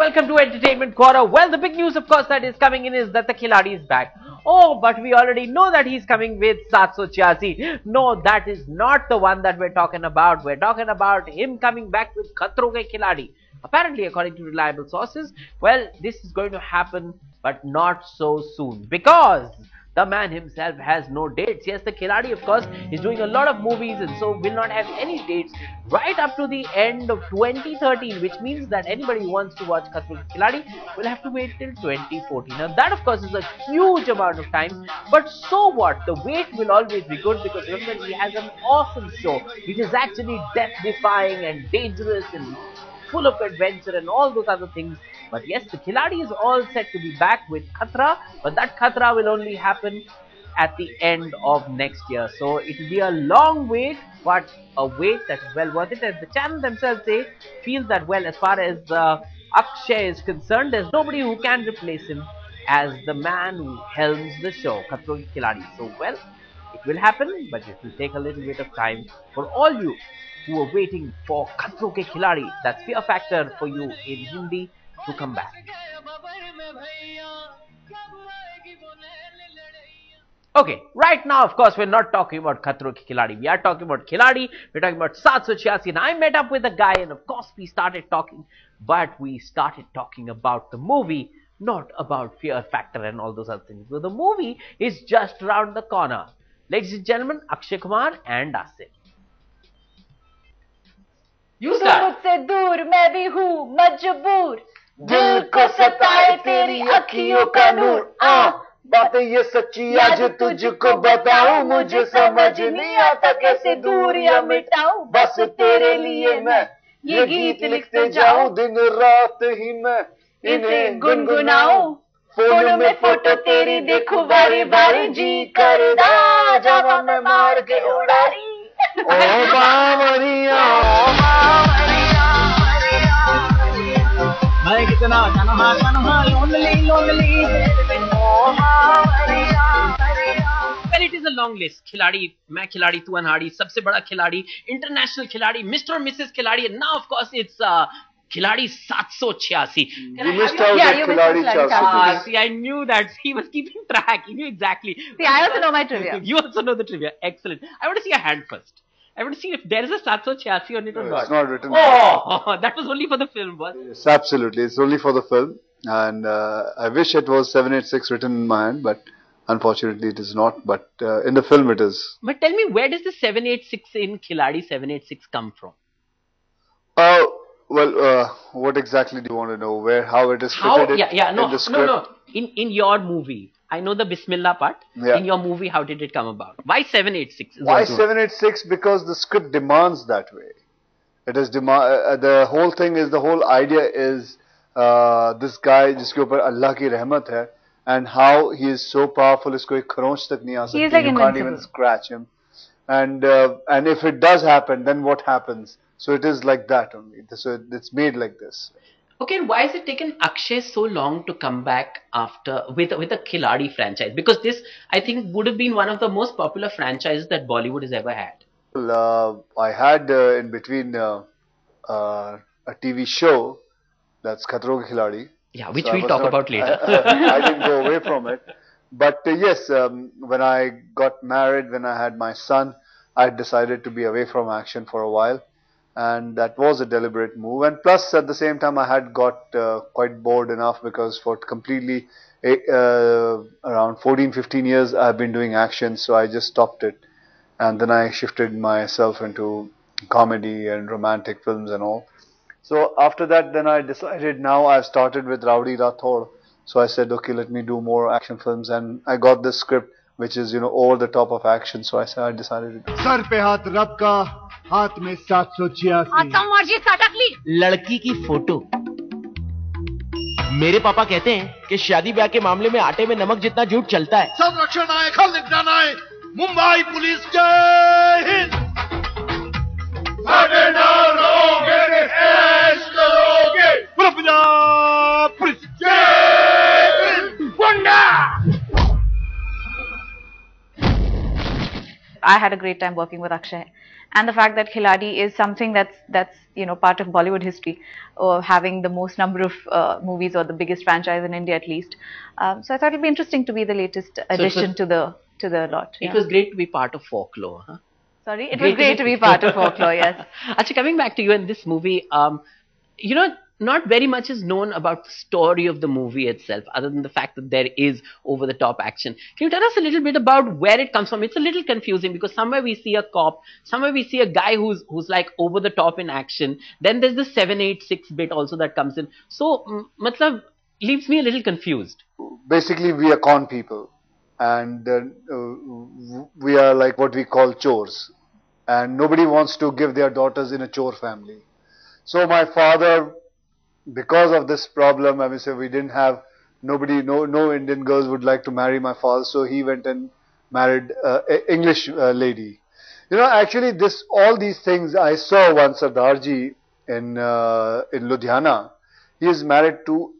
welcome to Entertainment Corner. Well, the big news, of course, that is coming in is that the Khiladi is back. Oh, but we already know that he's coming with 786. No, that is not the one that we're talking about. We're talking about him coming back with Khatron Ke Khiladi. Apparently, according to reliable sources, well, this is going to happen, but not so soon, because the man himself has no dates. Yes, the Khiladi, of course, is doing a lot of movies and so will not have any dates right up to the end of 2013, which means that anybody who wants to watch Khatron Ke Khiladi will have to wait till 2014. Now, that, of course, is a huge amount of time, but so what? The wait will always be good, because remember, he has an awesome show, which is actually death-defying and dangerous and full of adventure and all those other things. But yes, the Khiladi is all set to be back with Khatra, but that Khatra will only happen at the end of next year. So it will be a long wait, but a wait that is well worth it. As the channel themselves say, feel that, well, as far as Akshay is concerned, there's nobody who can replace him as the man who helms the show, Khatron Ke Khiladi. So, well, it will happen, but it will take a little bit of time for all you who are waiting for Khatron Ke Khiladi, that's Fear Factor for you in Hindi, to come back. Okay, right now, of course, we're not talking about Khatron Ke Khiladi. We are talking about Khiladi, we're talking about 786, and I met up with a guy, and of course, we started talking, but we started talking about the movie, not about Fear Factor and all those other things. So the movie is just around the corner. Ladies and gentlemen, Akshay Kumar and Asin. You start. मुझसे दूर मैं भी हूँ मजबूर, दिल को सताए तेरी अखियों का नूर। बातें ये सच्ची आज तुझको बताऊं, मुझे समझ नहीं आता कैसे दूरियां मिटाऊं। बस तेरे लिए मैं ये गीत लिखते जाऊं, दिन रात ही मैं इन्हें गुनगुनाऊं। फोन में फोटो तेरी देखूं बारी बारी, जी करदा जावा मैं मार के उड़ारी। ओ बावरिया, मैं कितना तन्हा lonely lonely. Well, it is a long list. Khiladi, मैं खिलाड़ी, तू अनहाड़ी, सबसे बड़ा खिलाड़ी, इंटरनेशनल खिलाड़ी, मिस्टर और मिसेस खिलाड़ी, and now of course it's Khiladi 786. You missed out that Khiladi 786. See, I knew that. He was keeping track. He knew exactly. See, I also know my trivia. You also know the trivia. Excellent. I want to see a hand first. I want to see if there is a 786 on it or not. It's not written. Oh, that was only for the film, was it? Yes, absolutely. It's only for the film. And I wish it was 786 written in my hand, but unfortunately it is not. But in the film it is. But tell me, where does the 786 in Khiladi 786 come from? Well, what exactly do you want to know? How it is fitted in the script? No. In your movie, I know the Bismillah part. Yeah. In your movie, how did it come about? Why 786? Why 786? Because the script demands that way. It is the whole thing is, the whole idea is this guy जिसके ऊपर अल्लाह की रहमत है, and how he is so powerful, इसको एक खरोंच तक नहीं आ सकती. Like you can't even scratch him. And if it does happen, then what happens? So it is like that only. So it's made like this. Okay, and why has it taken Akshay so long to come back after with a Khiladi franchise? Because this, I think, would have been one of the most popular franchises that Bollywood has ever had. Well, I had in between a TV show, that's Khatron Ke Khiladi. Yeah, which we'll talk about later. I didn't go away from it. But yes, when I got married, when I had my son, I decided to be away from action for a while. And that was a deliberate move. And plus, at the same time, I had got quite bored enough, because for completely around 14-15 years, I've been doing action. So I just stopped it. And then I shifted myself into comedy and romantic films and all. So after that, then I decided, now I've started with Rowdy Rathod. So I said, okay, let me do more action films. And I got this script, which is, over the top of action. So I decided to do it. Sir पे हाथ रब का, हाथ में 786. लड़की की photo. मेरे पापा कहते हैं कि शादी ब्याह के मामले में आटे में नमक जितना झूठ चलता है। संरक्षण आए, खलिद नाए, मुंबई पुलिस जय हिंद। साढ़े ना रहोगे, ऐश करोगे, पंजाब पुलिस जय हिंद, गुंडा। I had a great time working with Akshay, and the fact that Khiladi is something that's part of Bollywood history, having the most number of movies or the biggest franchise in India at least. So I thought it'd be interesting to be the latest addition to the lot. It was great to be part of folklore, huh? Sorry, it was great to be part of folklore. Yes. Actually, coming back to you in this movie, not very much is known about the story of the movie itself, other than the fact that there is over-the-top action. Can you tell us a little bit about where it comes from? It's a little confusing because somewhere we see a cop, somewhere we see a guy who's like over-the-top in action. Then there's the 786 bit also that comes in. So, matlab, leaves me a little confused. Basically, we are con people, and we are like what we call chores, and nobody wants to give their daughters in a chore family. So my father, because of this problem, I mean, so we didn't have no Indian girls would like to marry my father, so he went and married an English lady. Actually, all these things I saw one Sardarji in Ludhiana. He is married to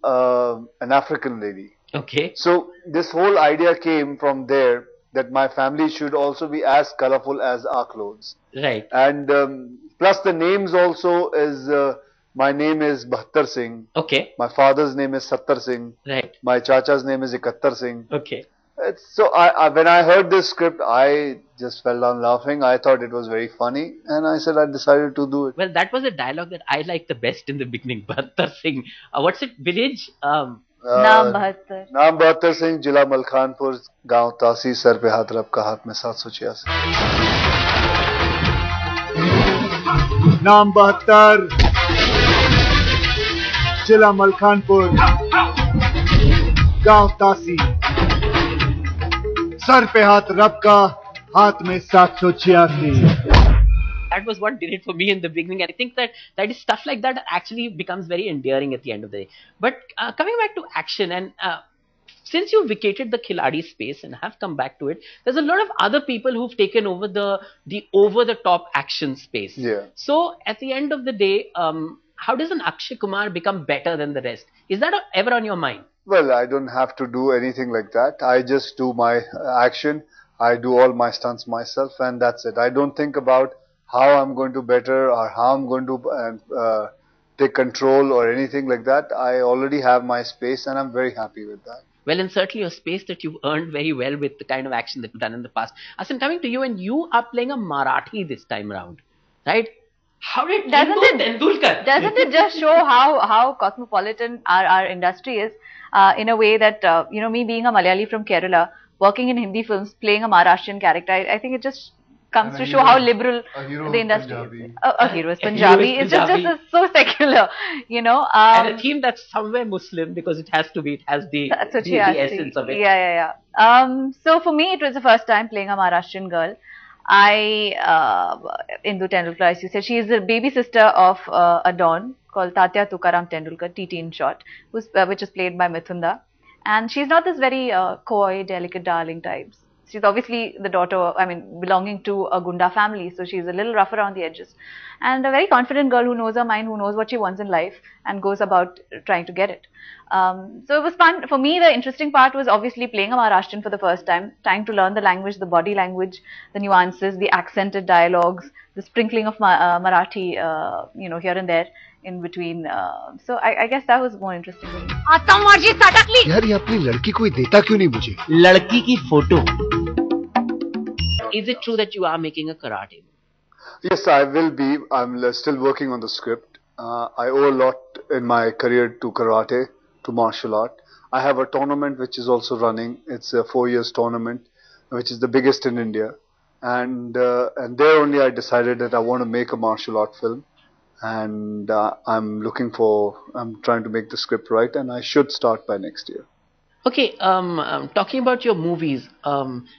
an African lady. Okay. So this whole idea came from there, that my family should also be as colorful as our clothes. Right. And plus the names also is, my name is Bahattar Singh. Okay. My father's name is Sattar Singh. Right. My chacha's name is Ikattar Singh. Okay. So when I heard this script, I just fell down laughing. I thought it was very funny, and I said I decided to do it. Well, that was a dialogue that I liked the best in the beginning. Bahattar Singh. What's it? Village? नाम 72 नाम 72 सिंह, जिला मलखानपुर, गांव तासी, sir पे हाथ रब का, हाथ में 786. नाम 72, जिला मलखानपुर, गांव तासी, सर पे हाथ रब का, हाथ में 786. That was what did it for me in the beginning. And I think that is stuff like that actually becomes very endearing at the end of the day. But coming back to action, and since you vacated the Khiladi space and have come back to it, there's a lot of other people who've taken over the over-the-top action space. Yeah. So at the end of the day, how does an Akshay Kumar become better than the rest? Is that ever on your mind? Well, I don't have to do anything like that. I just do my action. I do all my stunts myself, and that's it. I don't think about how I'm going to better or how I'm going to take control or anything like that. I already have my space, and I'm very happy with that. Well, and certainly a space that you've earned very well with the kind of action that you've done in the past. Asin, coming to you, and you are playing a Marathi this time around, right? How did Tendulkar? Doesn't it just show how cosmopolitan our industry is, in a way that me being a Malayali from Kerala, working in Hindi films, playing a Maharashtrian character, I think it just comes to show how liberal the industry is. A hero is Punjabi. It's just so secular, and a theme that's somewhere Muslim, because it has the essence of it. Yeah. So for me, it was the first time playing a Maharashtrian girl. Indu Tendulkar, as you said, she is the baby sister of a Don called Tatya Tukaram Tendulkar, TT in short, which is played by Mithunda. And she's not this very coy, delicate, darling types. She's obviously the daughter, belonging to a Gunda family, so she's a little rough around the edges. And a very confident girl who knows her mind, who knows what she wants in life, and goes about trying to get it. So it was fun. For me, the interesting part was obviously playing a Maharashtrian for the first time, trying to learn the language, the body language, the nuances, the accented dialogues, the sprinkling of Marathi, here and there in between. So I guess that was more interesting for me. यार ये अपनी लड़की कोई देता क्यों नहीं मुझे? लड़की की photo. Is it true that you are making a karate? Yes, I will be. I'm still working on the script. I owe a lot in my career to karate, to martial art. I have a tournament which is also running. It's a 4 years tournament, which is the biggest in India. And there only I decided that I want to make a martial art film. And I'm trying to make the script right, and I should start by next year. Okay, talking about your movies,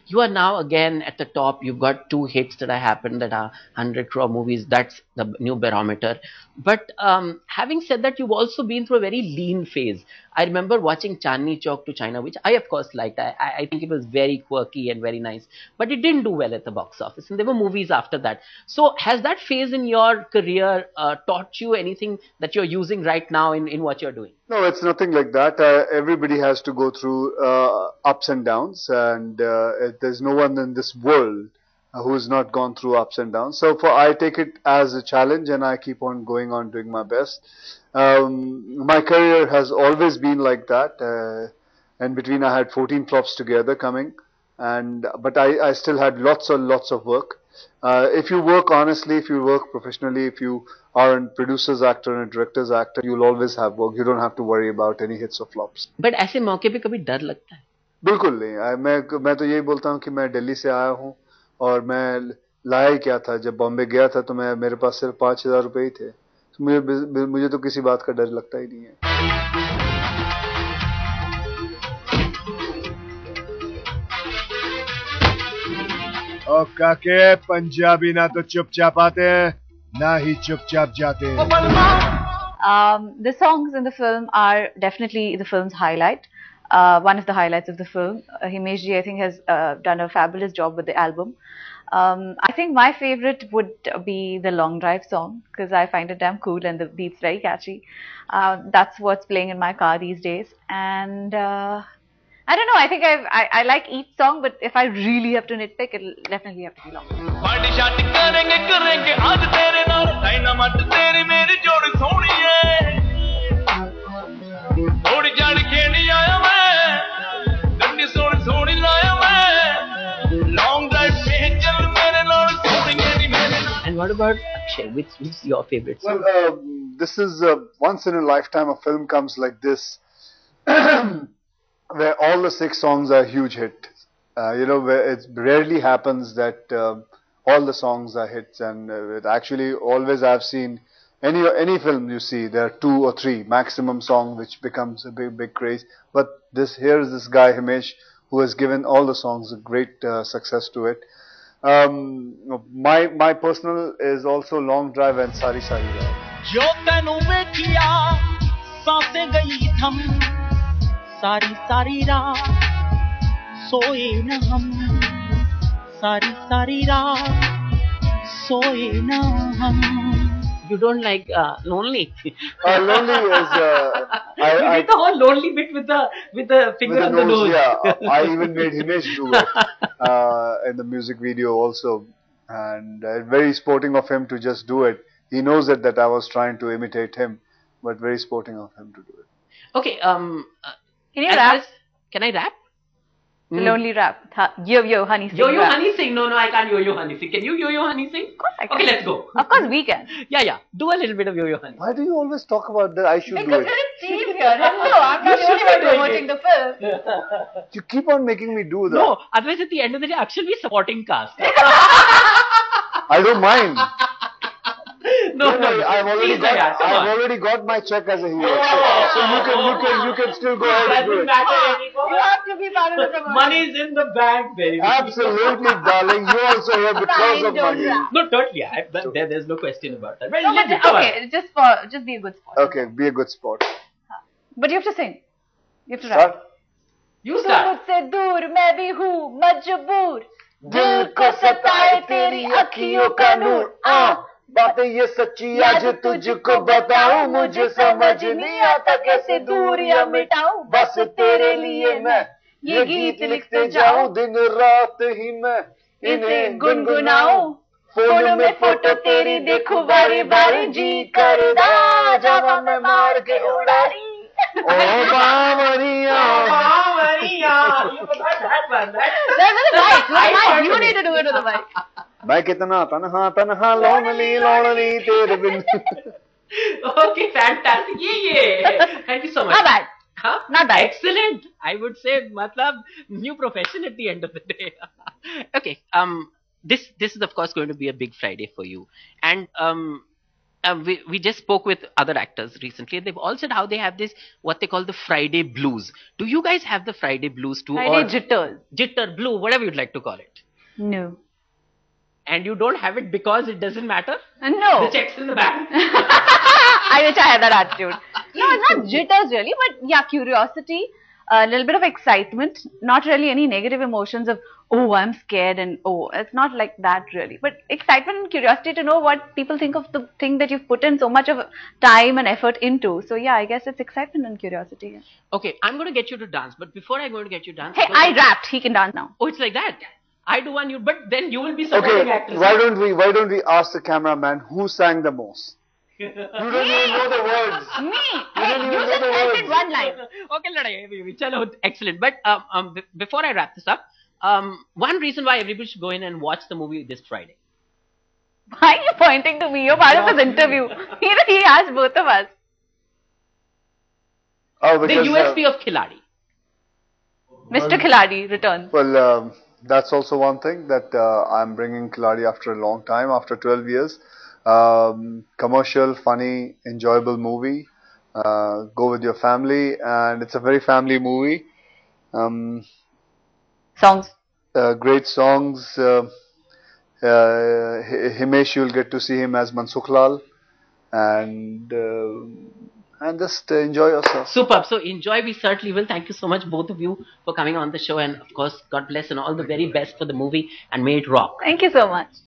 you are now again at the top. You've got 2 hits that have happened that are 100 crore movies. That's the new barometer. But having said that, you've also been through a very lean phase. I remember watching Chandni Chowk to China, which I of course liked. I think it was very quirky and very nice. But it didn't do well at the box office, and there were movies after that. So has that phase in your career taught you anything that you're using right now in what you're doing? No, it's nothing like that. Everybody has to go through ups and downs, and there's no one in this world who's not gone through ups and downs. So I take it as a challenge, and I keep on going on doing my best. My career has always been like that. And between I had 14 flops together coming, but I still had lots and lots of work. If you work honestly, if you work professionally, if you are a producer's actor and a director's actor, you'll always have work. You don't have to worry about any hits or flops. But ऐसे मौके पे कभी डर लगता है? बिल्कुल नहीं. मैं तो यही बोलता हूँ कि मैं दिल्ली से आया हूँ और मैं लाया ही क्या था. जब बॉम्बे गया था तो मेरे पास सिर्फ 5,000 रुपए ही थे. तो मुझे तो किसी बात का डर लगता ही नहीं है. और काके पंजाबी ना तो चुपचाप आते हैं ना ही चुपचाप जाते हैं. The songs in the film are definitely the film's highlight. One of the highlights of the film. Himesh ji, I think, has done a fabulous job with the album. I think my favorite would be the Long Drive song because I find it damn cool and the beat's very catchy. That's what's playing in my car these days. And I don't know, I think I like each song, but if I really have to nitpick, it'll definitely have to be Long And what about Akshay? Which is your favorite song? Well, this is once in a lifetime a film comes like this. Where all the 6 songs are huge hit. Where it rarely happens that all the songs are hits, and it actually always I've seen any film you see, there are 2 or 3 maximum song which becomes a big craze. But here's this guy Himesh who has given all the songs a great success to it. My personal is also Long Drive and Sari Sari Raat. सारी सारी रात सोए न हम सारी सारी रात सोए न हम. You don't like lonely? Lonely is you did the whole lonely bit with the finger on the nose. Yeah, I even made Himesh do it in the music video also, and very sporting of him to just do it. He knows that I was trying to imitate him, but very sporting of him to do it. Okay, Can you rap? Can I rap? The lonely rap. Yo honey sing. Yo honey sing. No, I can't yo honey sing. Can you yo honey sing? Of course I can. Okay, let's go. Of course we can. Yeah. Do a little bit of yo honey. Why do you always talk about that? I should do Because it. we're a team here. Hello, I'm not the only one promoting the film. You keep on making me do that. No, otherwise at the end of the day, Akshay will be supporting cast. I don't mind. No, I've already got my check as a hero. So you can still go ahead and do it. You have to be part of the promotion. Money is in the bank, baby. Absolutely, darling. You're also here because of money. No, totally. There's no question about that. Well, No, but okay, just be a good sport. Okay, be a good sport. But you have to sing. You have to rap. Start. You start. मुझसे दूर मैं भी हूँ मजबूर दिल को सताए तेरी अखियों का नूर बातें ये सच्ची आज तुझको बताऊं मुझे समझ नहीं आता कैसे दूरियां मिटाऊं बस तेरे लिए मैं ये गीत लिखते जाऊं दिन रात ही मैं इन्हें गुनगुनाऊं फोन में फोटो तेरी देखूं बारी बारी जी करदा जावा मैं मार के उड़ारी ओ Bawaria You forgot that one, right? You need to do it with the mic. मैं कितना तन्हा लोनली तेरे बिन. Okay, fantastic. Yeah. Thank you so much. Not bad. Huh? Not bad. Excellent. I would say, matlab, new profession at the end of the day. Okay. This is of course going to be a big Friday for you, and we just spoke with other actors recently. They've all said how they have this what they call the Friday blues. Do you guys have the Friday blues too? Friday jitters. Jitter, blue, whatever you'd like to call it. No. And you don't have it because it doesn't matter? No. The check's in the bank. I wish I had that attitude. No, it's not jitters really, but yeah, curiosity, a little bit of excitement, not really any negative emotions of, oh, I'm scared and oh, it's not like that really. But excitement and curiosity to know what people think of the thing that you've put in so much of time and effort into. So yeah, I guess it's excitement and curiosity. Yeah. Okay, I'm going to get you to dance, but before I'm going to get you to dance... Hey, I rapped. He can dance now. Oh, it's like that? I do one, you, but then you will be supporting Okay, actress. why don't we ask the cameraman who sang the most? You don't even know the words. Me! You don't even know the I did words. one line. Okay, Ladai, chalo, excellent. But before I wrap this up, one reason why everybody should go in and watch the movie this Friday. Why are you pointing to me? You're part of his interview. He asked both of us. Oh, The because, USP of Khiladi. Mr. Khiladi returns. well, that's also one thing that I'm bringing Khiladi after a long time, after 12 years. Commercial, funny, enjoyable movie. Go with your family, and it's a very family movie. Songs. Great songs. Himesh, you'll get to see him as Mansukhlal, and just enjoy yourself. Superb. So enjoy. We certainly will. Thank you so much, both of you, for coming on the show. And of course, God bless and all the very best for the movie, and may it rock. Thank you so much.